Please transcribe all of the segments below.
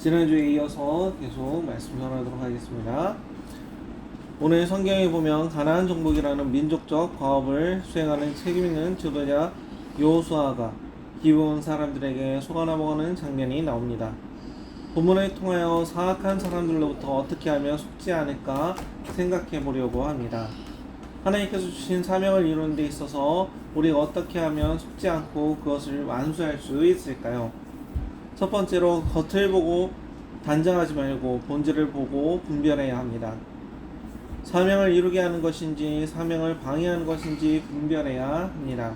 지난주에 이어서 계속 말씀 전하도록 하겠습니다. 오늘 성경에 보면 가나안 정복이라는 민족적 과업을 수행하는 책임있는 지도자 여호수아가 기브온 사람들에게 속아나 먹는 장면이 나옵니다. 본문을 통하여 사악한 사람들로부터 어떻게 하면 속지 않을까 생각해 보려고 합니다. 하나님께서 주신 사명을 이루는 데 있어서 우리가 어떻게 하면 속지 않고 그것을 완수할 수 있을까요? 첫 번째로 겉을 보고 단정하지 말고 본질을 보고 분별해야 합니다. 사명을 이루게 하는 것인지 사명을 방해하는 것인지 분별해야 합니다.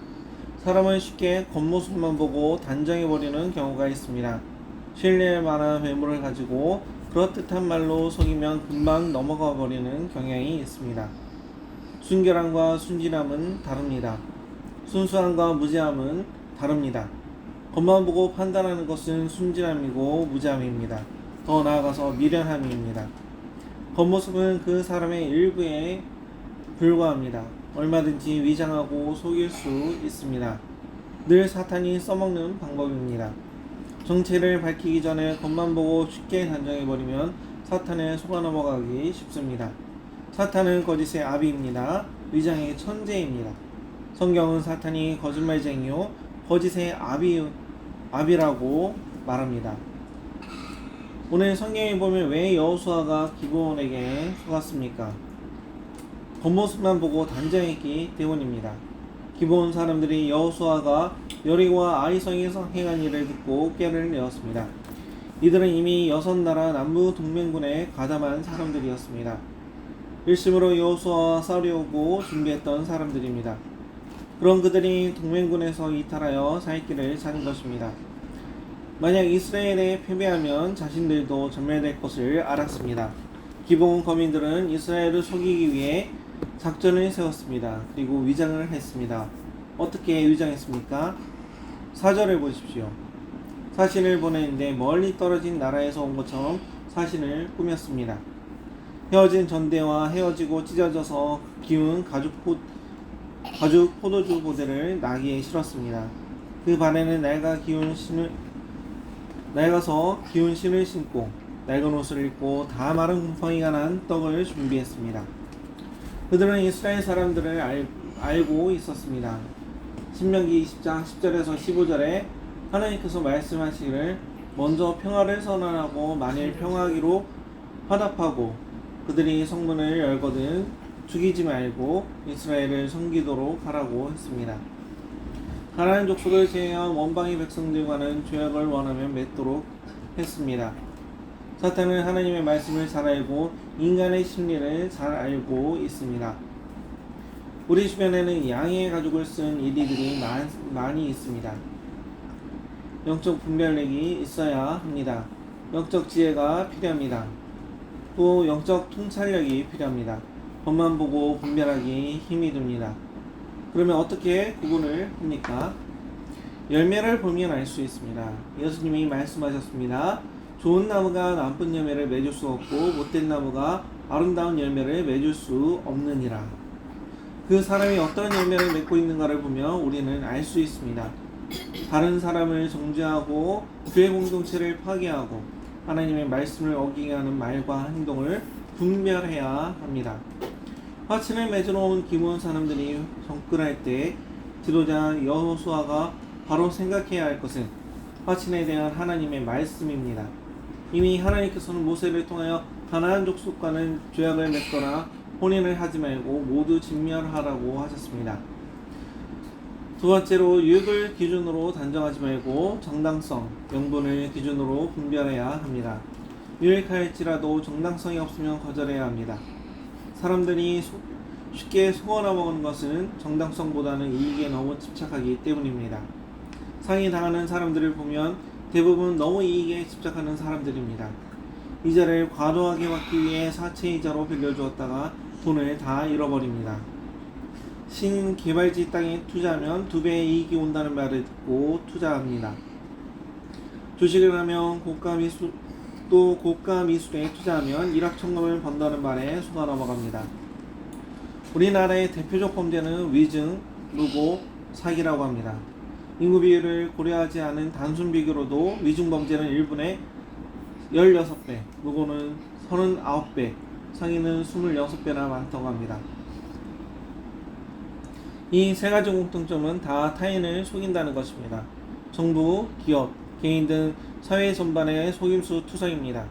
사람은 쉽게 겉모습만 보고 단정해버리는 경우가 있습니다. 신뢰할 만한 외모를 가지고 그럴듯한 말로 속이면 금방 넘어가 버리는 경향이 있습니다. 순결함과 순진함은 다릅니다. 순수함과 무지함은 다릅니다. 겉만 보고 판단하는 것은 순진함이고 무지함입니다. 더 나아가서 미련함입니다. 겉모습은 그 사람의 일부에 불과합니다. 얼마든지 위장하고 속일 수 있습니다. 늘 사탄이 써먹는 방법입니다. 정체를 밝히기 전에 겉만 보고 쉽게 단정해버리면 사탄에 속아 넘어가기 쉽습니다. 사탄은 거짓의 아비입니다. 위장의 천재입니다. 성경은 사탄이 거짓말쟁이요 거짓의 아비라고 말합니다. 오늘 성경에 보면 왜 여호수아가 기브온에게 속았습니까? 겉모습만 보고 단정했기 때문입니다. 기브온 사람들이 여호수아가 여리고와 아이성에서 행한 일을 듣고 꾀를 내었습니다. 이들은 이미 6나라 남부 동맹군에 가담한 사람들이었습니다. 일심으로 여호수아와 싸우려고 준비했던 사람들입니다. 그런 그들이 동맹군에서 이탈하여 살 길을 찾은 것입니다. 만약 이스라엘에 패배하면 자신들도 전멸될 것을 알았습니다. 기브온 거민들은 이스라엘을 속이기 위해 작전을 세웠습니다. 그리고 위장을 했습니다. 어떻게 위장했습니까? 4절을 보십시오. 사신을 보내는데 멀리 떨어진 나라에서 온 것처럼 사신을 꾸몄습니다. 헤어진 전대와 헤어지고 찢어져서 기운 가죽 포도주 보대를 나귀에 실었습니다. 그 반에는 낡아서 기운 신을 신고 낡은 옷을 입고 다 마른 곰팡이가 난 떡을 준비했습니다. 그들은 이스라엘 사람들을 알고 있었습니다. 신명기 20장 10절에서 15절에 하나님께서 말씀하시기를 먼저 평화를 선언하고 만일 평화하기로 화답하고 그들이 성문을 열거든 죽이지 말고 이스라엘을 섬기도록 하라고 했습니다. 가나안 족속을 제외한 원방의 백성들과는 조약을 원하면 맺도록 했습니다. 사탄은 하나님의 말씀을 잘 알고 인간의 심리를 잘 알고 있습니다. 우리 주변에는 양의 가죽을 쓴 이리들이 많이 있습니다. 영적 분별력이 있어야 합니다. 영적 지혜가 필요합니다. 또 영적 통찰력이 필요합니다. 겉만 보고 분별하기 힘이 듭니다. 그러면 어떻게 구분을 합니까? 열매를 보면 알 수 있습니다. 예수님이 말씀하셨습니다. 좋은 나무가 나쁜 열매를 맺을 수 없고 못된 나무가 아름다운 열매를 맺을 수 없느니라. 그 사람이 어떤 열매를 맺고 있는가를 보면 우리는 알 수 있습니다. 다른 사람을 정죄하고 교회 공동체를 파괴하고 하나님의 말씀을 어기게 하는 말과 행동을 분별해야 합니다. 화친을 맺으러 온 기브온 사람들이 접근할 때 지도자 여호수아가 바로 생각해야 할 것은 화친에 대한 하나님의 말씀입니다. 이미 하나님께서는 모세를 통하여 가나안 족속과는 조약을 맺거나 혼인을 하지 말고 모두 진멸하라고 하셨습니다. 두 번째로 유익을 기준으로 단정하지 말고 정당성, 명분을 기준으로 분별해야 합니다. 유익할지라도 정당성이 없으면 거절해야 합니다. 사람들이 쉽게 속아나 먹는 것은 정당성보다는 이익에 너무 집착하기 때문입니다. 상이 당하는 사람들을 보면 대부분 너무 이익에 집착하는 사람들입니다. 이자를 과도하게 받기 위해 사채이자로 빌려주었다가 돈을 다 잃어버립니다. 신개발지 땅에 투자하면 2배의 이익이 온다는 말을 듣고 투자합니다. 주식을 하면 고가 미술에 투자하면 일확천금을 번다는 말에 속아 넘어갑니다. 우리나라의 대표적 범죄는 위증, 루고, 사기라고 합니다. 인구 비율을 고려하지 않은 단순 비교로도 위증 범죄는 16배, 무고는 39배, 상인은 26배나 많다고 합니다. 이 세 가지 공통점은 다 타인을 속인다는 것입니다. 정부, 기업, 개인 등 사회 전반의 속임수 투성입니다.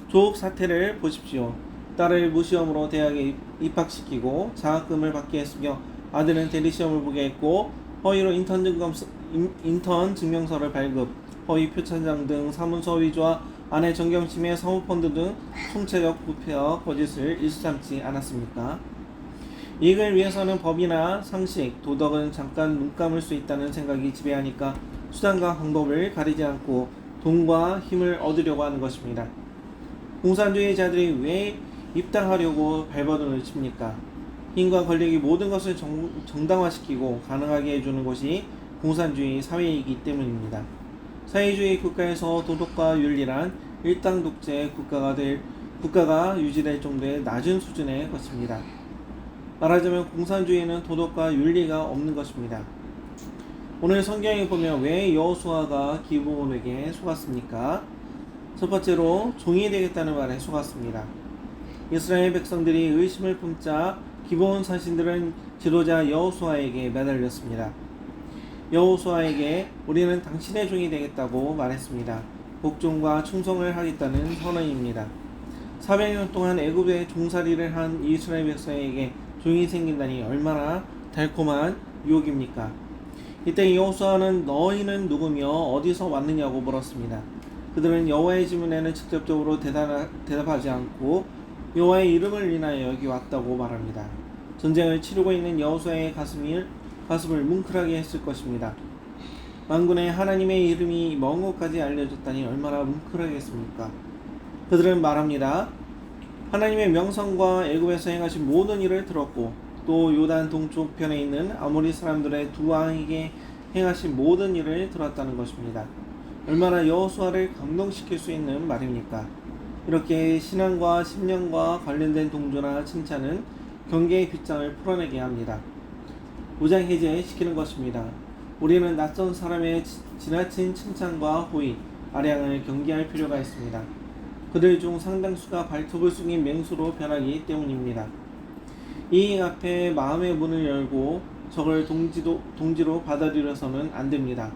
조국 사태를 보십시오. 딸을 무시험으로 대학에 입학시키고 장학금을 받게 했으며 아들은 대리시험을 보게 했고 허위로 인턴 증명서를 발급, 허위 표창장 등 사문서 위조와 아내 정경심의 사모펀드 등 총체적 부패와 거짓을 일삼지 않았습니까? 이익을 위해서는 법이나 상식, 도덕은 잠깐 눈 감을 수 있다는 생각이 지배하니까 수단과 방법을 가리지 않고 돈과 힘을 얻으려고 하는 것입니다. 공산주의자들이 왜 입당하려고 발버둥을 칩니까? 힘과 권력이 모든 것을 정당화시키고 가능하게 해주는 것이 공산주의 사회이기 때문입니다. 사회주의 국가에서 도덕과 윤리란 일당 독재 국가가 유지될 정도의 낮은 수준의 것입니다. 말하자면 공산주의는 도덕과 윤리가 없는 것입니다. 오늘 성경에 보면 왜 여호수아가 기브온에게 속았습니까? 첫 번째로 종이 되겠다는 말에 속았습니다. 이스라엘 백성들이 의심을 품자 기브온 사신들은 지도자 여호수아에게 매달렸습니다. 여호수아에게 우리는 당신의 종이 되겠다고 말했습니다. 복종과 충성을 하겠다는 선언입니다. 400년 동안 애굽에 종살이를 한 이스라엘 백성에게 종이 생긴다니 얼마나 달콤한 유혹입니까? 이때 여호수아는 너희는 누구며 어디서 왔느냐고 물었습니다. 그들은 여호와의 질문에는 직접적으로 대답하지 않고 여호와의 이름을 인하여 여기 왔다고 말합니다. 전쟁을 치르고 있는 여호수아의 가슴을 뭉클하게 했을 것입니다. 만군의 하나님의 이름이 먼 곳까지 알려졌다니 얼마나 뭉클하겠습니까? 그들은 말합니다. 하나님의 명성과 애굽에서 행하신 모든 일을 들었고 또 요단 동쪽편에 있는 아모리 사람들의 두 왕에게 행하신 모든 일을 들었다는 것입니다. 얼마나 여호수아를 감동시킬 수 있는 말입니까? 이렇게 신앙과 신령과 관련된 동조나 칭찬은 경계의 빗장을 풀어내게 합니다. 무장 해제시키는 것입니다. 우리는 낯선 사람의 지나친 칭찬과 호의, 아량을 경계할 필요가 있습니다. 그들 중 상당수가 발톱을 숙인 맹수로 변하기 때문입니다. 이익 앞에 마음의 문을 열고 적을 동지로 받아들여서는 안 됩니다.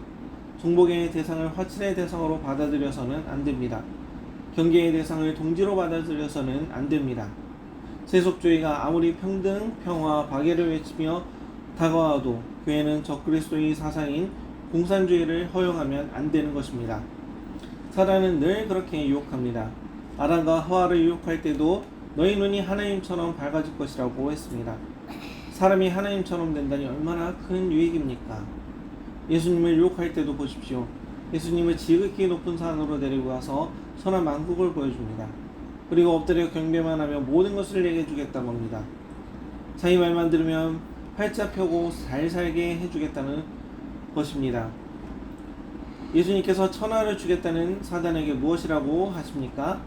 정복의 대상을 화친의 대상으로 받아들여서는 안 됩니다. 경계의 대상을 동지로 받아들여서는 안 됩니다. 세속주의가 아무리 평등, 평화, 박애를 외치며 다가와도 교회는 적그리스도의 사상인 공산주의를 허용하면 안 되는 것입니다. 사단은 늘 그렇게 유혹합니다. 아담과 하와를 유혹할 때도 너희 눈이 하나님처럼 밝아질 것이라고 했습니다. 사람이 하나님처럼 된다니 얼마나 큰 유익입니까? 예수님을 유혹할 때도 보십시오. 예수님을 지극히 높은 산으로 데리고 가서 선한 만국을 보여줍니다. 그리고 엎드려 경배만 하면 모든 것을 내게 주겠다고 합니다. 자기 말만 들으면 팔자 펴고 잘 살게 해주겠다는 것입니다. 예수님께서 천하를 주겠다는 사단에게 무엇이라고 하십니까?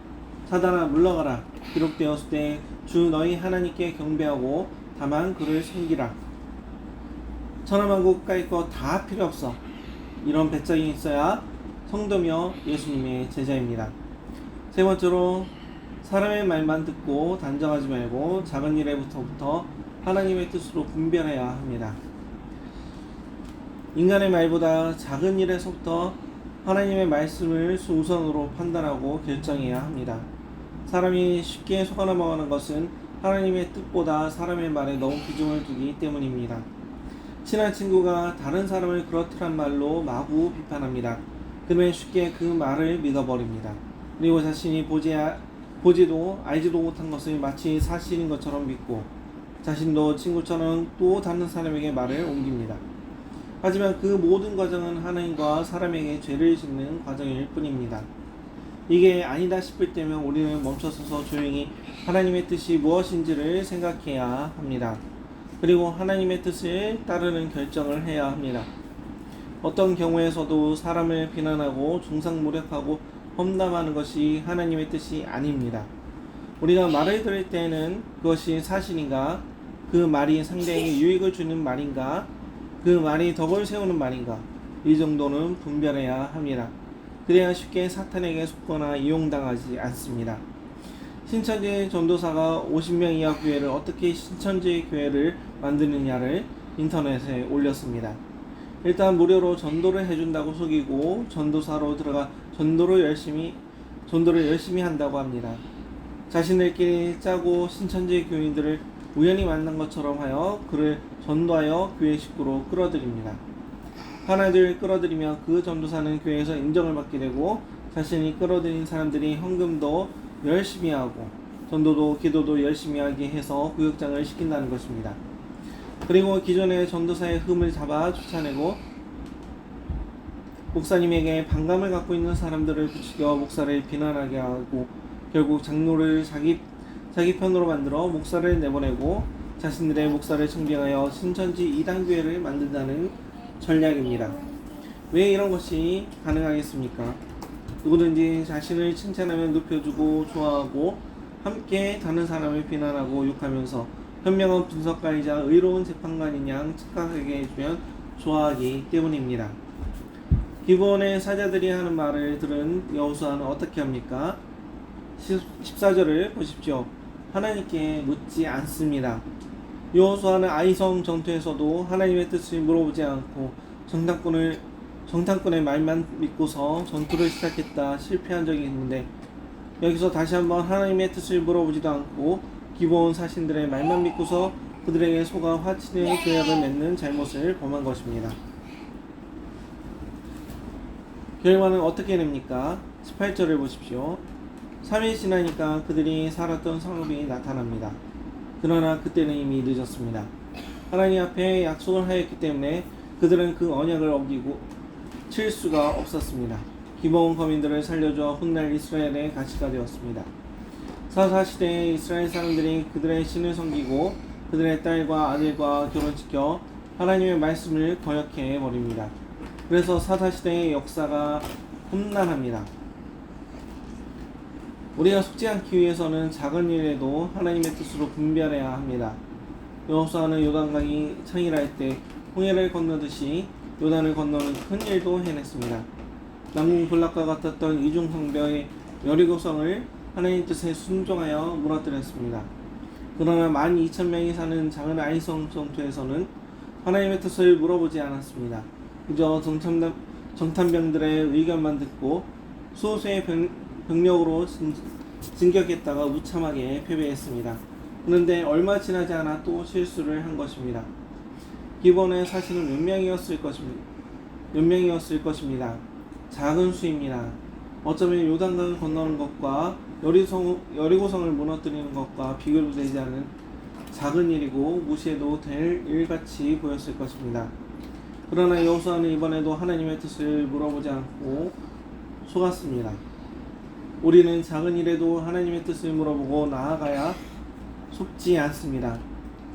사단아 물러가라. 기록되었을 때 주 너희 하나님께 경배하고 다만 그를 섬기라. 천하만국 가까이 거 다 필요 없어. 이런 배짱이 있어야 성도며 예수님의 제자입니다. 세 번째로 사람의 말만 듣고 단정하지 말고 작은 일에부터 하나님의 뜻으로 분별해야 합니다. 인간의 말보다 작은 일에서부터 하나님의 말씀을 우선으로 판단하고 결정해야 합니다. 사람이 쉽게 속아 넘어가는 것은 하나님의 뜻보다 사람의 말에 너무 비중을 두기 때문입니다. 친한 친구가 다른 사람을 그렇더란 말로 마구 비판합니다. 그러면 쉽게 그 말을 믿어버립니다. 그리고 자신이 보지도 알지도 못한 것을 마치 사실인 것처럼 믿고 자신도 친구처럼 또 다른 사람에게 말을 옮깁니다. 하지만 그 모든 과정은 하나님과 사람에게 죄를 짓는 과정일 뿐입니다. 이게 아니다 싶을 때면 우리는 멈춰서서 조용히 하나님의 뜻이 무엇인지를 생각해야 합니다. 그리고 하나님의 뜻을 따르는 결정을 해야 합니다. 어떤 경우에서도 사람을 비난하고 중상모략하고 험담하는 것이 하나님의 뜻이 아닙니다. 우리가 말을 들을 때는 그것이 사실인가, 그 말이 상대에게 유익을 주는 말인가, 그 말이 덕을 세우는 말인가, 이 정도는 분별해야 합니다. 그래야 쉽게 사탄에게 속거나 이용당하지 않습니다. 신천지 전도사가 50명 이하 교회를 어떻게 신천지 교회를 만드느냐를 인터넷에 올렸습니다. 일단 무료로 전도를 해준다고 속이고 전도사로 들어가 전도를 열심히 한다고 합니다. 자신들끼리 짜고 신천지 교인들을 우연히 만난 것처럼 하여 그를 전도하여 교회 식구로 끌어들입니다. 하나둘 끌어들이며 그 전도사는 교회에서 인정을 받게 되고 자신이 끌어들인 사람들이 헌금도 열심히 하고 전도도 기도도 열심히 하게 해서 구역장을 시킨다는 것입니다. 그리고 기존의 전도사의 흠을 잡아 쫓아내고 목사님에게 반감을 갖고 있는 사람들을 부추겨 목사를 비난하게 하고 결국 장로를 자기 편으로 만들어 목사를 내보내고 자신들의 목사를 청빙하여 신천지 이단교회를 만든다는 전략입니다. 왜 이런 것이 가능하겠습니까? 누구든지 자신을 칭찬하며 높여주고 좋아하고 함께 다른 사람을 비난하고 욕하면서 현명한 분석가이자 의로운 재판관인 양 착각하게 해주면 좋아하기 때문입니다. 기본의 사자들이 하는 말을 들은 여호수아는 어떻게 합니까? 14절을 보십시오. 하나님께 묻지 않습니다. 여호수아는 아이성 전투에서도 하나님의 뜻을 물어보지 않고 정탐꾼의 말만 믿고서 전투를 시작했다 실패한 적이 있는데 여기서 다시 한번 하나님의 뜻을 물어보지도 않고 기본 사신들의 말만 믿고서 그들에게 속아 화친의 계약을 맺는 잘못을 범한 것입니다. 결과는 어떻게 됩니까? 18절을 보십시오. 3일 지나니까 그들이 살았던 성읍이 나타납니다. 그러나 그때는 이미 늦었습니다. 하나님 앞에 약속을 하였기 때문에 그들은 그 언약을 어기고 칠 수가 없었습니다. 기본 거민들을 살려줘 훗날 이스라엘의 가치가 되었습니다. 사사시대에 이스라엘 사람들이 그들의 신을 섬기고 그들의 딸과 아들과 결혼시켜 하나님의 말씀을 거역해 버립니다. 그래서 사사시대의 역사가 험난합니다. 우리가 속지 않기 위해서는 작은 일에도 하나님의 뜻으로 분별해야 합니다. 여호수아는 요단강이 창일할 때 홍해를 건너듯이 요단을 건너는 큰 일도 해냈습니다. 남궁 불락과 같았던 이중성벽의 여리고성을 하나님 뜻에 순종하여 무너뜨렸습니다. 그러나 12,000명이 사는 작은 아이성 전투에서는 하나님의 뜻을 물어보지 않았습니다. 그저 정탐병들의 의견만 듣고 수호수의 병력으로 진격했다가 무참하게 패배했습니다. 그런데 얼마 지나지 않아 또 실수를 한 것입니다. 기본의 사실은 몇 명이었을 것입니다. 작은 수입니다. 어쩌면 요단강을 건너는 것과 여리고성을 무너뜨리는 것과 비교도 되지 않은 작은 일이고 무시해도 될 일같이 보였을 것입니다. 그러나 여호수아는 이번에도 하나님의 뜻을 물어보지 않고 속았습니다. 우리는 작은 일에도 하나님의 뜻을 물어보고 나아가야 속지 않습니다.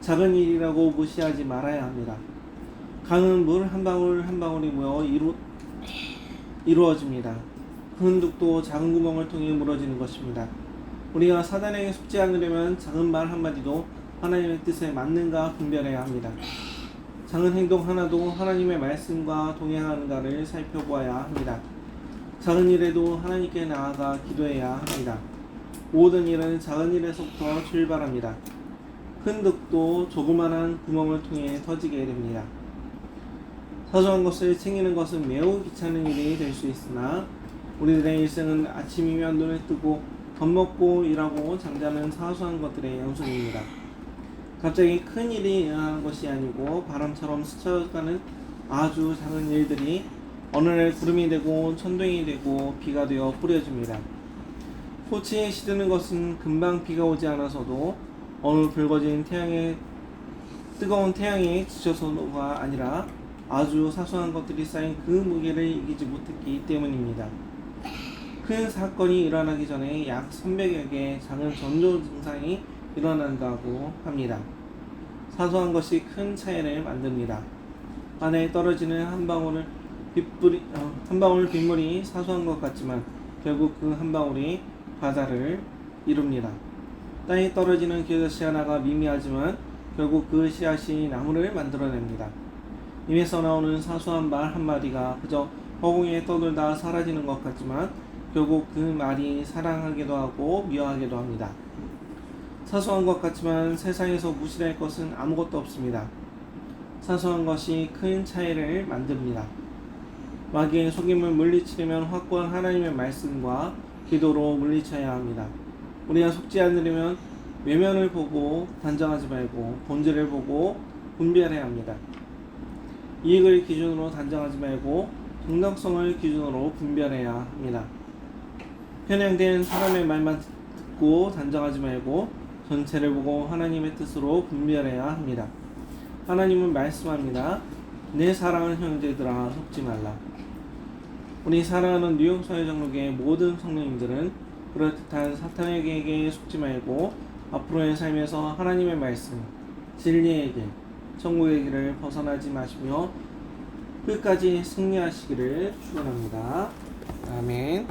작은 일이라고 무시하지 말아야 합니다. 강은 물 한 방울 한 방울이 모여 이루어집니다. 큰 둑도 작은 구멍을 통해 무너지는 것입니다. 우리가 사단에게 속지 않으려면 작은 말 한마디도 하나님의 뜻에 맞는가 분별해야 합니다. 작은 행동 하나도 하나님의 말씀과 동행하는가를 살펴보아야 합니다. 작은 일에도 하나님께 나아가 기도해야 합니다. 모든 일은 작은 일에서부터 출발합니다. 큰 둑도 조그만한 구멍을 통해 터지게 됩니다. 사소한 것을 챙기는 것은 매우 귀찮은 일이 될 수 있으나 우리들의 일생은 아침이면 눈을 뜨고 밥 먹고 일하고 잠자는 사소한 것들의 연속입니다. 갑자기 큰 일이 일어나는 것이 아니고 바람처럼 스쳐가는 아주 작은 일들이 어느 날 구름이 되고 천둥이 되고 비가 되어 뿌려집니다. 포치에 시드는 것은 금방 비가 오지 않아서도 어느 붉어진 뜨거운 태양에 지쳐서가 아니라 아주 사소한 것들이 쌓인 그 무게를 이기지 못했기 때문입니다. 큰 사건이 일어나기 전에 약 300여 개의 작은 전조 증상이 일어난다고 합니다. 사소한 것이 큰 차이를 만듭니다. 바다에 떨어지는 한 방울 빗물이 사소한 것 같지만 결국 그 한 방울이 바다를 이룹니다. 땅에 떨어지는 겨자씨 하나가 미미하지만 결국 그 씨앗이 나무를 만들어냅니다. 입에서 나오는 사소한 말 한마디가 그저 허공에 떠돌다 사라지는 것 같지만 결국 그 말이 사랑하기도 하고 미워하기도 합니다. 사소한 것 같지만 세상에서 무시할 것은 아무것도 없습니다. 사소한 것이 큰 차이를 만듭니다. 마귀의 속임을 물리치려면 확고한 하나님의 말씀과 기도로 물리쳐야 합니다. 우리가 속지 않으려면 외면을 보고 단정하지 말고 본질을 보고 분별해야 합니다. 이익을 기준으로 단정하지 말고 정당성을 기준으로 분별해야 합니다. 편향된 사람의 말만 듣고 단정하지 말고 전체를 보고 하나님의 뜻으로 분별해야 합니다. 하나님은 말씀합니다. 내 사랑하는 형제들아 속지 말라. 우리 사랑하는 뉴욕 사회장로교의 모든 성도님들은 그럴듯한 사탄의 계획에 속지 말고 앞으로의 삶에서 하나님의 말씀, 진리의 길, 천국의 길을 벗어나지 마시며 끝까지 승리하시기를 축원합니다. 아멘.